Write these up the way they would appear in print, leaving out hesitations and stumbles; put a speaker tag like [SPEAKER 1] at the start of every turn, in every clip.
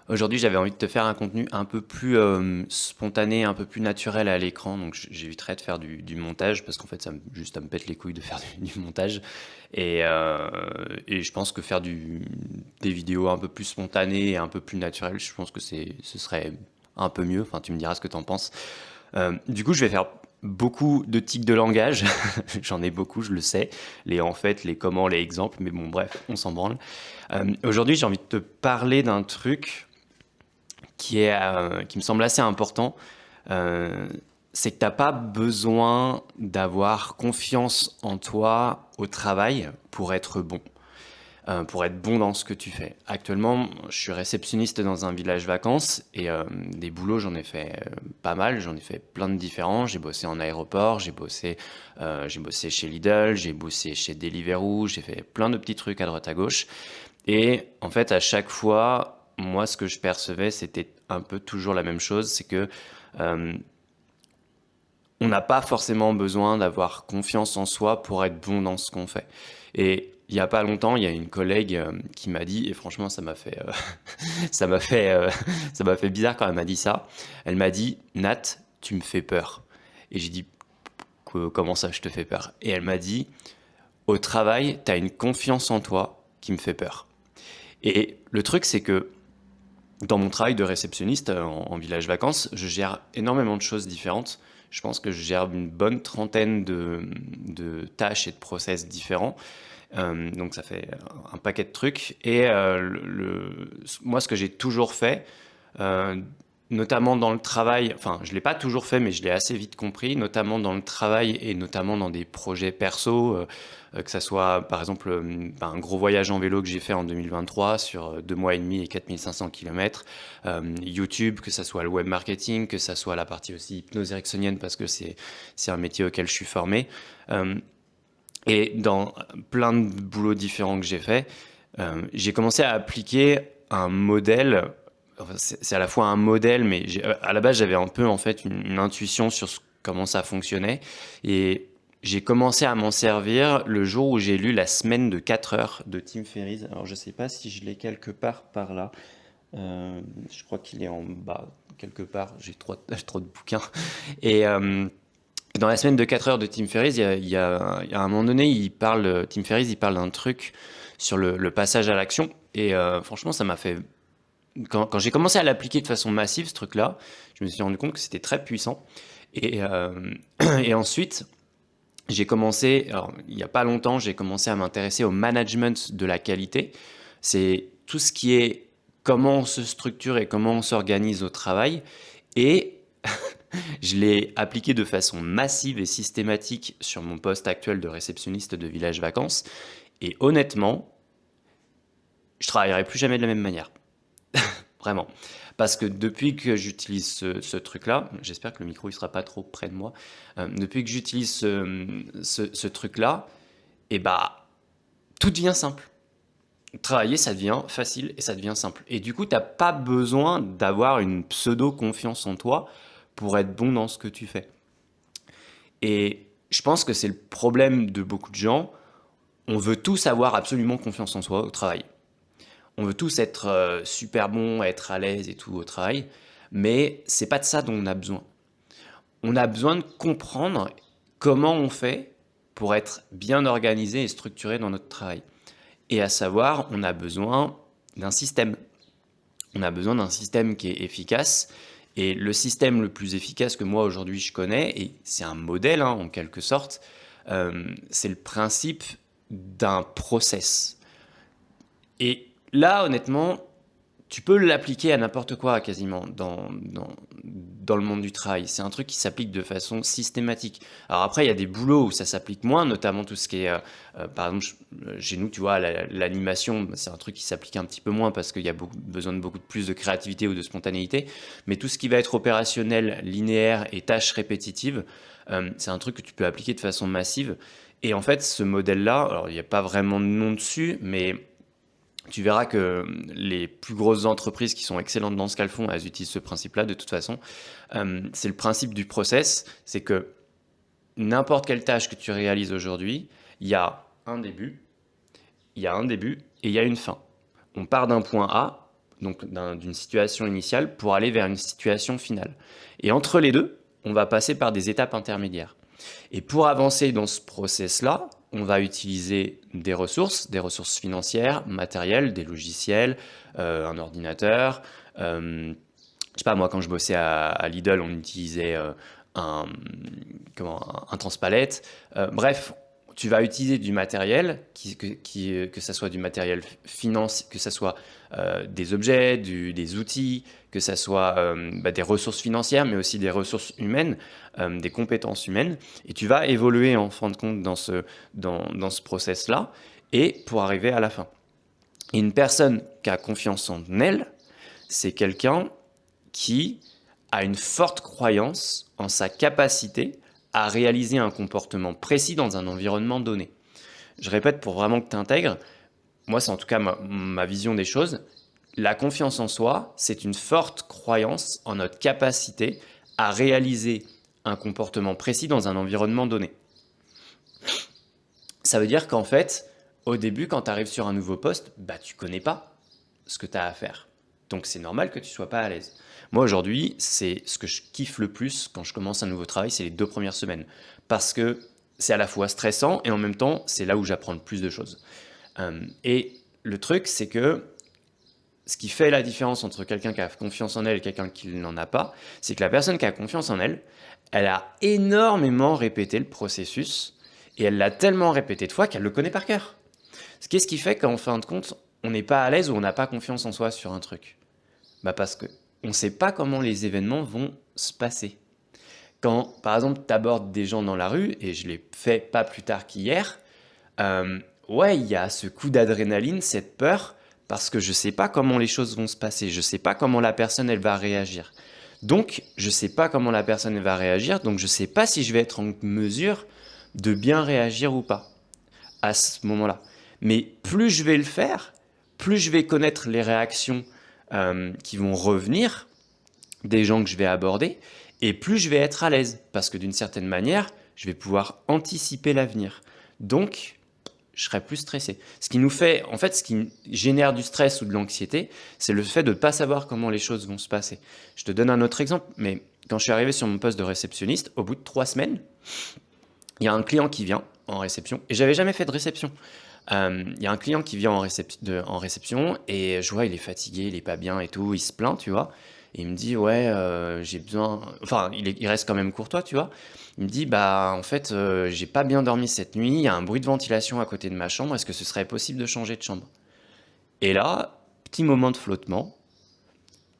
[SPEAKER 1] Aujourd'hui, j'avais envie de te faire un contenu un peu plus spontané, un peu plus naturel à l'écran. Donc, j'éviterai de faire du montage parce qu'en fait, ça me pète les couilles de faire du montage. Et je pense que faire des vidéos un peu plus spontanées et un peu plus naturelles, je pense que ce serait un peu mieux. Enfin, tu me diras ce que tu en penses. Du coup, je vais faire beaucoup de tics de langage. J'en ai beaucoup, je le sais. Les en fait, les comment, les exemples. Mais bon, bref, on s'en branle. Aujourd'hui, j'ai envie de te parler d'un truc qui me semble assez important. Euh, c'est que t'as pas besoin d'avoir confiance en toi au travail pour être bon dans ce que tu fais. Actuellement, je suis réceptionniste dans un village vacances et des boulots, j'en ai fait pas mal, j'en ai fait plein de différents. J'ai bossé en aéroport, j'ai bossé chez Lidl, j'ai bossé chez Deliveroo, j'ai fait plein de petits trucs à droite à gauche. Et en fait, à chaque fois, moi, ce que je percevais, c'était un peu toujours la même chose, c'est que euh, on n'a pas forcément besoin d'avoir confiance en soi pour être bon dans ce qu'on fait. Et il y a pas longtemps, il y a une collègue qui m'a dit, et franchement, ça m'a fait, ça m'a fait bizarre quand elle m'a dit ça. Elle m'a dit, Nat, tu me fais peur. Et j'ai dit, comment ça, je te fais peur? Et elle m'a dit, au travail, tu as une confiance en toi qui me fait peur. Et le truc, c'est que dans mon travail de réceptionniste en village vacances, je gère énormément de choses différentes. Je pense que je gère une bonne trentaine de tâches et de process différents. Donc ça fait un paquet de trucs. Et moi, ce que j'ai toujours fait, euh, notamment dans le travail, enfin, je ne l'ai pas toujours fait, mais je l'ai assez vite compris, notamment dans le travail et notamment dans des projets perso, que ça soit par exemple un gros voyage en vélo que j'ai fait en 2023 sur 2 mois et demi et 4500 km, YouTube, que ça soit le web marketing, que ça soit la partie aussi hypnose ericksonienne parce que c'est un métier auquel je suis formé. Euh, et dans plein de boulots différents que j'ai fait, j'ai commencé à appliquer un modèle. Enfin, c'est à la fois un modèle, mais à la base j'avais un peu en fait une intuition sur comment ça fonctionnait. Et j'ai commencé à m'en servir le jour où j'ai lu La semaine de 4 heures de Tim Ferriss. Alors je sais pas si je l'ai quelque part par là. Je crois qu'il est en bas quelque part. J'ai trop, j'ai trop de bouquins. Et dans la semaine de 4 heures de Tim Ferriss, il y a un moment donné, Tim Ferriss, il parle d'un truc sur le passage à l'action. Et franchement, ça m'a fait. Quand j'ai commencé à l'appliquer de façon massive, ce truc-là, je me suis rendu compte que c'était très puissant. Et, et ensuite, j'ai commencé, alors, il n'y a pas longtemps, j'ai commencé à m'intéresser au management de la qualité. C'est tout ce qui est comment on se structure et comment on s'organise au travail. Et je l'ai appliqué de façon massive et systématique sur mon poste actuel de réceptionniste de village vacances. Et honnêtement, je travaillerai plus jamais de la même manière. Vraiment. Parce que depuis que j'utilise ce truc-là, j'espère que le micro ne sera pas trop près de moi, depuis que j'utilise ce truc-là, et bah, tout devient simple. Travailler, ça devient facile et ça devient simple. Et du coup, tu n'as pas besoin d'avoir une pseudo-confiance en toi pour être bon dans ce que tu fais. Et je pense que c'est le problème de beaucoup de gens. On veut tous avoir absolument confiance en soi au travail. On veut tous être super bon, être à l'aise et tout au travail. Mais c'est pas de ça dont on a besoin. On a besoin de comprendre comment on fait pour être bien organisé et structuré dans notre travail. Et à savoir, on a besoin d'un système. On a besoin d'un système qui est efficace. Et le système le plus efficace que moi aujourd'hui je connais, et c'est un modèle hein, en quelque sorte, c'est le principe d'un process. Et là, honnêtement, tu peux l'appliquer à n'importe quoi quasiment dans le monde du travail. C'est un truc qui s'applique de façon systématique. Alors après, il y a des boulots où ça s'applique moins, notamment tout ce qui est, par exemple, chez nous, tu vois, l'animation, c'est un truc qui s'applique un petit peu moins parce qu'il y a besoin de beaucoup plus de créativité ou de spontanéité. Mais tout ce qui va être opérationnel, linéaire et tâches répétitives, c'est un truc que tu peux appliquer de façon massive. Et en fait, ce modèle-là, alors il n'y a pas vraiment de nom dessus, mais tu verras que les plus grosses entreprises qui sont excellentes dans ce qu'elles font, elles utilisent ce principe-là de toute façon. C'est le principe du process, c'est que n'importe quelle tâche que tu réalises aujourd'hui, il y a un début, il y a un début et il y a une fin. On part d'un point A, donc d'une situation initiale pour aller vers une situation finale. Et entre les deux, on va passer par des étapes intermédiaires. Et pour avancer dans ce process-là, on va utiliser des ressources financières, matérielles, des logiciels, un ordinateur. Je sais pas, moi, quand je bossais à Lidl, on utilisait un, un transpalette. Bref, tu vas utiliser du matériel, que ça soit du matériel financier, que ça soit des objets, des outils, que ça soit des ressources financières, mais aussi des ressources humaines, des compétences humaines. Et tu vas évoluer en fin de compte dans ce process-là, et pour arriver à la fin. Et une personne qui a confiance en elle, c'est quelqu'un qui a une forte croyance en sa capacité à réaliser un comportement précis dans un environnement donné. Je répète pour vraiment que tu intègres, moi c'est en tout cas ma vision des choses, la confiance en soi, c'est une forte croyance en notre capacité à réaliser un comportement précis dans un environnement donné. Ça veut dire qu'en fait, au début, quand tu arrives sur un nouveau poste, tu connais pas ce que tu as à faire. Donc c'est normal que tu sois pas à l'aise. Moi aujourd'hui, c'est ce que je kiffe le plus quand je commence un nouveau travail, c'est les 2 premières semaines. Parce que c'est à la fois stressant et en même temps, c'est là où j'apprends le plus de choses. Et le truc, c'est que ce qui fait la différence entre quelqu'un qui a confiance en elle et quelqu'un qui n'en a pas, c'est que la personne qui a confiance en elle, elle a énormément répété le processus et elle l'a tellement répété de fois qu'elle le connaît par cœur. Qu'est-ce qui fait qu'en fin de compte, on n'est pas à l'aise ou on n'a pas confiance en soi sur un truc? Parce que on ne sait pas comment les événements vont se passer. Quand, par exemple, tu abordes des gens dans la rue, et je l'ai fait pas plus tard qu'hier, ouais, il y a ce coup d'adrénaline, cette peur, parce que je ne sais pas comment les choses vont se passer, je ne sais pas comment la personne elle va réagir. Donc, je ne sais pas comment la personne elle va réagir, donc je ne sais pas si je vais être en mesure de bien réagir ou pas à ce moment-là. Mais plus je vais le faire, plus je vais connaître les réactions qui vont revenir des gens que je vais aborder, et plus je vais être à l'aise, parce que d'une certaine manière, je vais pouvoir anticiper l'avenir. Donc, je serai plus stressé. Ce qui nous fait, en fait, ce qui génère du stress ou de l'anxiété, c'est le fait de ne pas savoir comment les choses vont se passer. Je te donne un autre exemple, mais quand je suis arrivé sur mon poste de réceptionniste, au bout de 3 semaines, il y a un client qui vient en réception, et j'avais jamais fait de réception. Il y a un client qui vient en réception et je vois, il est fatigué, il est pas bien et tout, il se plaint, tu vois. Et il me dit, ouais, j'ai besoin. Enfin, il reste quand même courtois, tu vois. Il me dit, en fait, j'ai pas bien dormi cette nuit, il y a un bruit de ventilation à côté de ma chambre, est-ce que ce serait possible de changer de chambre? Et là, petit moment de flottement,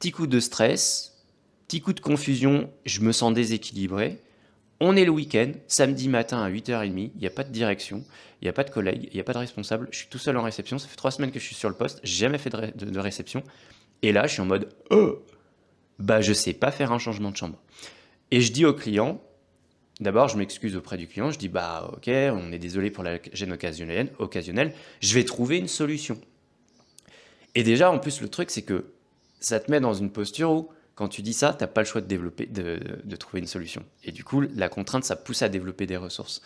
[SPEAKER 1] petit coup de stress, petit coup de confusion, je me sens déséquilibré. On est le week-end, samedi matin à 8h30, il n'y a pas de direction, il n'y a pas de collègue, il n'y a pas de responsable, je suis tout seul en réception, ça fait 3 semaines que je suis sur le poste, j'ai jamais fait de réception, et là je suis en mode « Oh, je sais pas faire un changement de chambre ». Et je dis au client, d'abord je m'excuse auprès du client, je dis « ok, on est désolé pour la gêne occasionnelle, je vais trouver une solution ». Et déjà en plus le truc c'est que ça te met dans une posture où quand tu dis ça, tu n'as pas le choix de développer, de trouver une solution. Et du coup, la contrainte, ça pousse à développer des ressources.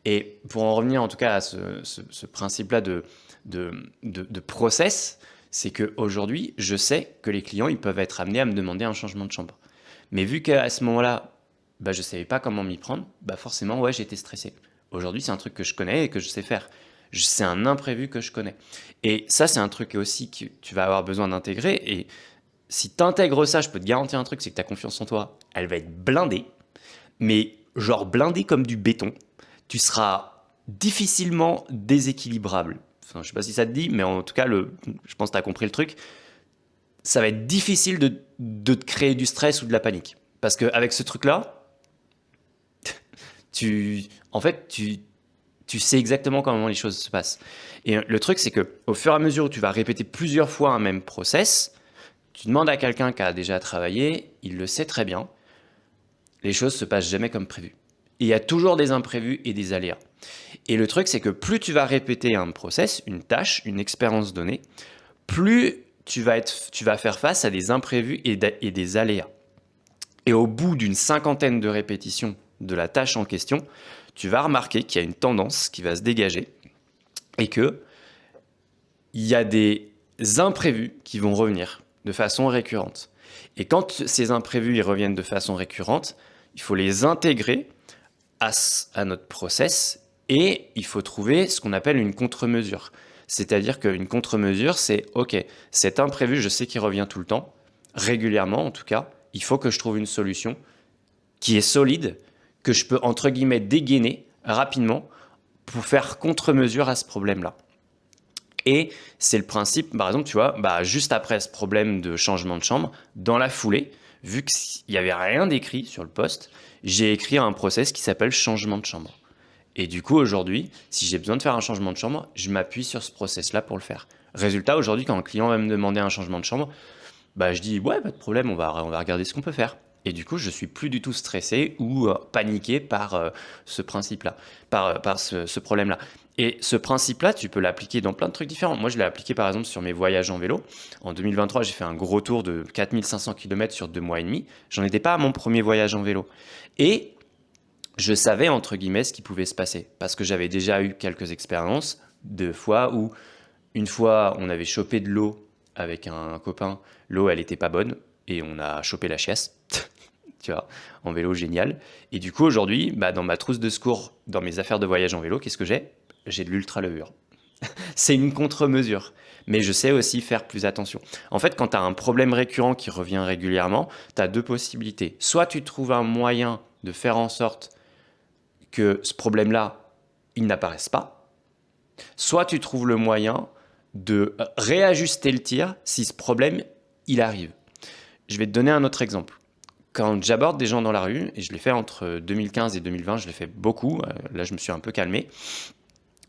[SPEAKER 1] Et pour en revenir en tout cas à ce principe-là de process, c'est qu'aujourd'hui, je sais que les clients, ils peuvent être amenés à me demander un changement de chambre. Mais vu qu'à ce moment-là, je ne savais pas comment m'y prendre, forcément, ouais, j'étais stressé. Aujourd'hui, c'est un truc que je connais et que je sais faire. C'est un imprévu que je connais. Et ça, c'est un truc aussi que tu vas avoir besoin d'intégrer. Et si tu intègres ça, je peux te garantir un truc, c'est que ta confiance en toi, elle va être blindée, mais genre blindée comme du béton. Tu seras difficilement déséquilibrable. Enfin, je sais pas si ça te dit, mais en tout cas, je pense que tu as compris le truc. Ça va être difficile de te créer du stress ou de la panique. Parce qu'avec ce truc-là, en fait, tu sais exactement comment les choses se passent. Et le truc, c'est qu'au fur et à mesure où tu vas répéter plusieurs fois un même process, tu demandes à quelqu'un qui a déjà travaillé, il le sait très bien, les choses se passent jamais comme prévu. Et il y a toujours des imprévus et des aléas. Et le truc, c'est que plus tu vas répéter un process, une tâche, une expérience donnée, plus tu vas faire face à des imprévus et des aléas. Et au bout d'une 50aine de répétitions de la tâche en question, tu vas remarquer qu'il y a une tendance qui va se dégager et qu'il y a des imprévus qui vont revenir. de façon récurrente. Et quand ces imprévus ils reviennent de façon récurrente, il faut les intégrer à notre process et il faut trouver ce qu'on appelle une contre-mesure. C'est-à-dire qu'une contre-mesure, c'est OK, cet imprévu, je sais qu'il revient tout le temps, régulièrement en tout cas, il faut que je trouve une solution qui est solide, que je peux entre guillemets dégainer rapidement pour faire contre-mesure à ce problème-là. Et c'est le principe, par exemple, tu vois, juste après ce problème de changement de chambre, dans la foulée, vu qu'il n'y avait rien d'écrit sur le poste, j'ai écrit un process qui s'appelle changement de chambre. Et du coup, aujourd'hui, si j'ai besoin de faire un changement de chambre, je m'appuie sur ce process-là pour le faire. Résultat, aujourd'hui, quand un client va me demander un changement de chambre, je dis ouais, pas de problème, on va regarder ce qu'on peut faire. Et du coup, je suis plus du tout stressé ou paniqué par ce principe-là, par ce problème-là. Et ce principe-là, tu peux l'appliquer dans plein de trucs différents. Moi, je l'ai appliqué par exemple sur mes voyages en vélo. En 2023, j'ai fait un gros tour de 4500 km sur 2 mois et demi. J'en étais pas à mon premier voyage en vélo. Et je savais, entre guillemets, ce qui pouvait se passer. Parce que j'avais déjà eu quelques expériences de fois où, une fois, on avait chopé de l'eau avec un copain. L'eau, elle était pas bonne et on a chopé la chiasse. Tu vois, en vélo, génial. Et du coup, aujourd'hui, dans ma trousse de secours, dans mes affaires de voyage en vélo, qu'est-ce que j'ai? J'ai de l'ultra-levure. C'est une contre-mesure. Mais je sais aussi faire plus attention. En fait, quand tu as un problème récurrent qui revient régulièrement, tu as deux possibilités. Soit tu trouves un moyen de faire en sorte que ce problème-là, il n'apparaisse pas. Soit tu trouves le moyen de réajuster le tir si ce problème, il arrive. Je vais te donner un autre exemple. Quand j'aborde des gens dans la rue, et je l'ai fait entre 2015 et 2020, je l'ai fait beaucoup, là je me suis un peu calmé,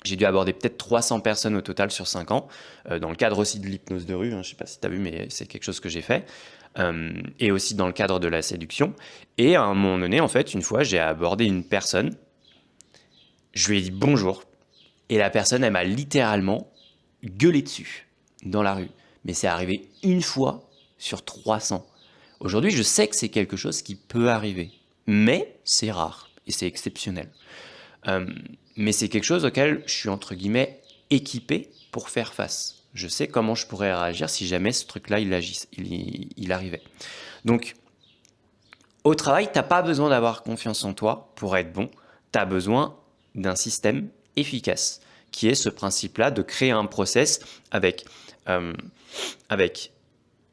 [SPEAKER 1] j'ai dû aborder peut-être 300 personnes au total sur 5 ans, dans le cadre aussi de l'hypnose de rue, je ne sais pas si tu as vu, mais c'est quelque chose que j'ai fait, et aussi dans le cadre de la séduction. Et à un moment donné, en fait, une fois, j'ai abordé une personne, je lui ai dit bonjour, et la personne, elle m'a littéralement gueulé dessus, dans la rue. Mais c'est arrivé une fois sur 300. Aujourd'hui, je sais que c'est quelque chose qui peut arriver, mais c'est rare et c'est exceptionnel. Mais c'est quelque chose auquel je suis entre guillemets équipé pour faire face. Je sais comment je pourrais réagir si jamais ce truc-là il arrivait. Donc, au travail, t'as pas besoin d'avoir confiance en toi pour être bon. Tu as besoin d'un système efficace, qui est ce principe-là de créer un process avec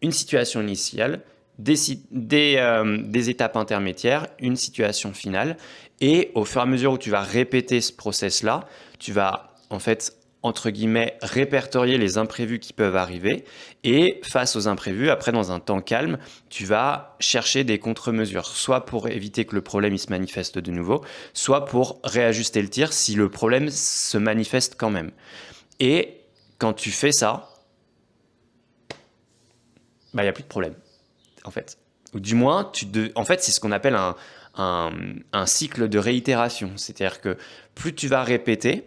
[SPEAKER 1] une situation initiale, des étapes intermédiaires, une situation finale. Et au fur et à mesure où tu vas répéter ce process-là, tu vas en fait, entre guillemets, répertorier les imprévus qui peuvent arriver. Et face aux imprévus, après, dans un temps calme, tu vas chercher des contre-mesures, soit pour éviter que le problème il se manifeste de nouveau, soit pour réajuster le tir si le problème se manifeste quand même. Et quand tu fais ça, il n'y a plus de problème, en fait. Ou du moins, en fait, c'est ce qu'on appelle un cycle de réitération. C'est-à-dire que plus tu vas répéter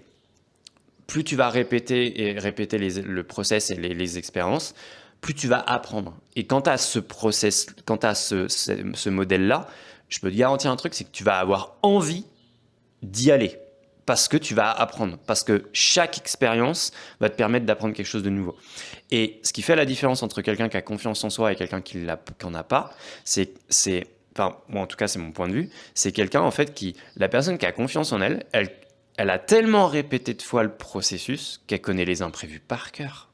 [SPEAKER 1] et répéter le process et les expériences, plus tu vas apprendre. Et quand tu as ce process, quand tu as ce modèle-là, je peux te garantir un truc, c'est que tu vas avoir envie d'y aller. Parce que tu vas apprendre. Parce que chaque expérience va te permettre d'apprendre quelque chose de nouveau. Et ce qui fait la différence entre quelqu'un qui a confiance en soi et quelqu'un qui n'en a pas, enfin, moi en tout cas c'est mon point de vue, c'est quelqu'un en fait la personne qui a confiance en elle, elle a tellement répété de fois le processus qu'elle connaît les imprévus par cœur,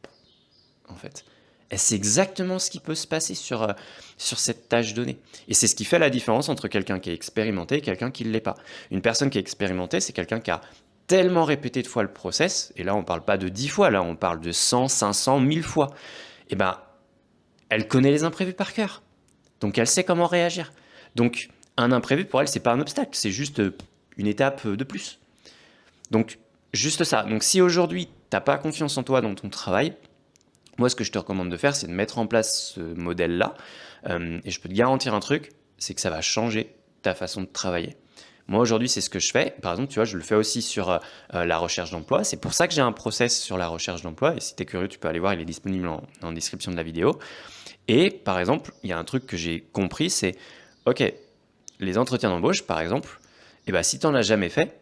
[SPEAKER 1] en fait. Elle sait exactement ce qui peut se passer sur cette tâche donnée. Et c'est ce qui fait la différence entre quelqu'un qui est expérimenté et quelqu'un qui ne l'est pas. Une personne qui est expérimentée, c'est quelqu'un qui a tellement répété de fois le process, et là on ne parle pas de 10 fois, là on parle de 100, 500, 1000 fois. Et elle connaît les imprévus par cœur. Donc elle sait comment réagir. Donc un imprévu pour elle, c'est pas un obstacle, c'est juste une étape de plus. Donc juste ça. Donc si aujourd'hui tu n'as pas confiance en toi dans ton travail, moi ce que je te recommande de faire, c'est de mettre en place ce modèle-là. Et je peux te garantir un truc, c'est que ça va changer ta façon de travailler. Moi aujourd'hui c'est ce que je fais. Par exemple, tu vois, je le fais aussi sur la recherche d'emploi. C'est pour ça que j'ai un process sur la recherche d'emploi. Et si tu es curieux, tu peux aller voir, il est disponible en description de la vidéo. Et par exemple, il y a un truc que j'ai compris, c'est ok, les entretiens d'embauche par exemple, si tu n'en as jamais fait,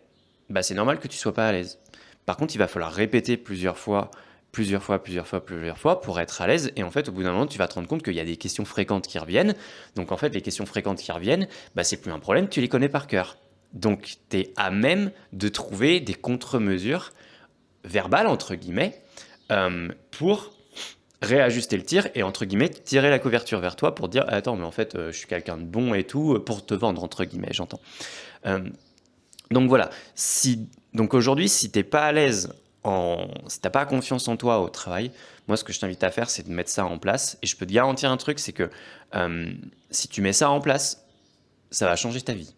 [SPEAKER 1] c'est normal que tu ne sois pas à l'aise. Par contre, il va falloir répéter plusieurs fois plusieurs fois pour être à l'aise. Et en fait, au bout d'un moment, tu vas te rendre compte qu'il y a des questions fréquentes qui reviennent. Donc en fait, les questions fréquentes qui reviennent, bah, c'est plus un problème, tu les connais par cœur. Donc tu es à même de trouver des contre-mesures verbales, entre guillemets, pour réajuster le tir et, entre guillemets, tirer la couverture vers toi pour dire attends, mais en fait, je suis quelqu'un de bon et tout, pour te vendre, entre guillemets, j'entends. Euh, donc voilà, donc aujourd'hui, si t'es pas à l'aise, si t'as pas confiance en toi au travail, moi ce que je t'invite à faire, c'est de mettre ça en place. Et je peux te garantir un truc, c'est que si tu mets ça en place, ça va changer ta vie.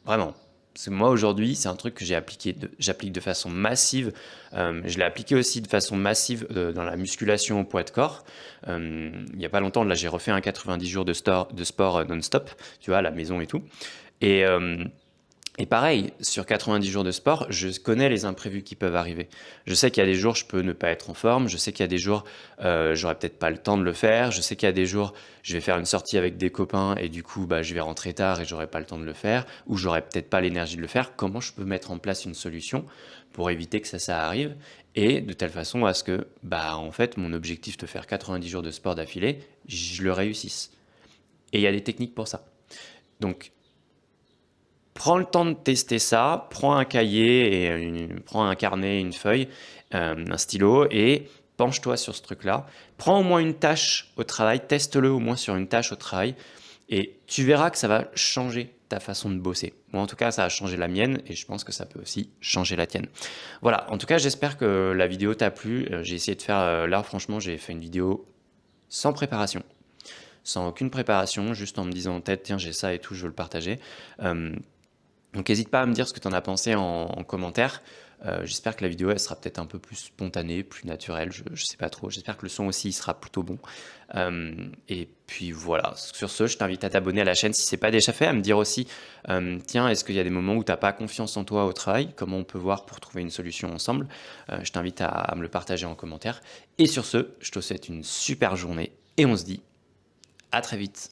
[SPEAKER 1] Vraiment. Parce que moi aujourd'hui, c'est un truc que j'applique de façon massive. Je l'ai appliqué aussi de façon massive dans la musculation au poids de corps. Il n'y a pas longtemps, là j'ai refait un 90 jours de sport non-stop, tu vois, à la maison et tout. Et, euh, et pareil, sur 90 jours de sport, je connais les imprévus qui peuvent arriver. Je sais qu'il y a des jours, je peux ne pas être en forme. Je sais qu'il y a des jours, j'aurai peut-être pas le temps de le faire. Je sais qu'il y a des jours, je vais faire une sortie avec des copains et du coup, bah, je vais rentrer tard et j'aurai pas le temps de le faire. Ou j'aurai peut-être pas l'énergie de le faire. Comment je peux mettre en place une solution pour éviter que ça arrive? Et de telle façon à ce que, bah, en fait, mon objectif de faire 90 jours de sport d'affilée, je le réussisse. Et il y a des techniques pour ça. Donc, prends le temps de tester ça, prends un cahier, prends un carnet, une feuille, un stylo et penche-toi sur ce truc-là. Prends au moins une tâche au travail, teste-le au moins sur une tâche au travail et tu verras que ça va changer ta façon de bosser. Moi, en tout cas, ça a changé la mienne et je pense que ça peut aussi changer la tienne. Voilà, en tout cas, j'espère que la vidéo t'a plu. J'ai essayé de faire, là, franchement, j'ai fait une vidéo sans préparation, sans aucune préparation, juste en me disant en tête, tiens, j'ai ça et tout, je veux le partager. Euh, donc n'hésite pas à me dire ce que tu en as pensé en commentaire. J'espère que la vidéo elle sera peut-être un peu plus spontanée, plus naturelle, je sais pas trop. J'espère que le son aussi il sera plutôt bon. Et puis voilà, sur ce, je t'invite à t'abonner à la chaîne si c'est pas déjà fait, à me dire aussi, tiens, est-ce qu'il y a des moments où t'as pas confiance en toi au travail? Comment on peut voir pour trouver une solution ensemble? Je t'invite à me le partager en commentaire. Et sur ce, je te souhaite une super journée et on se dit à très vite.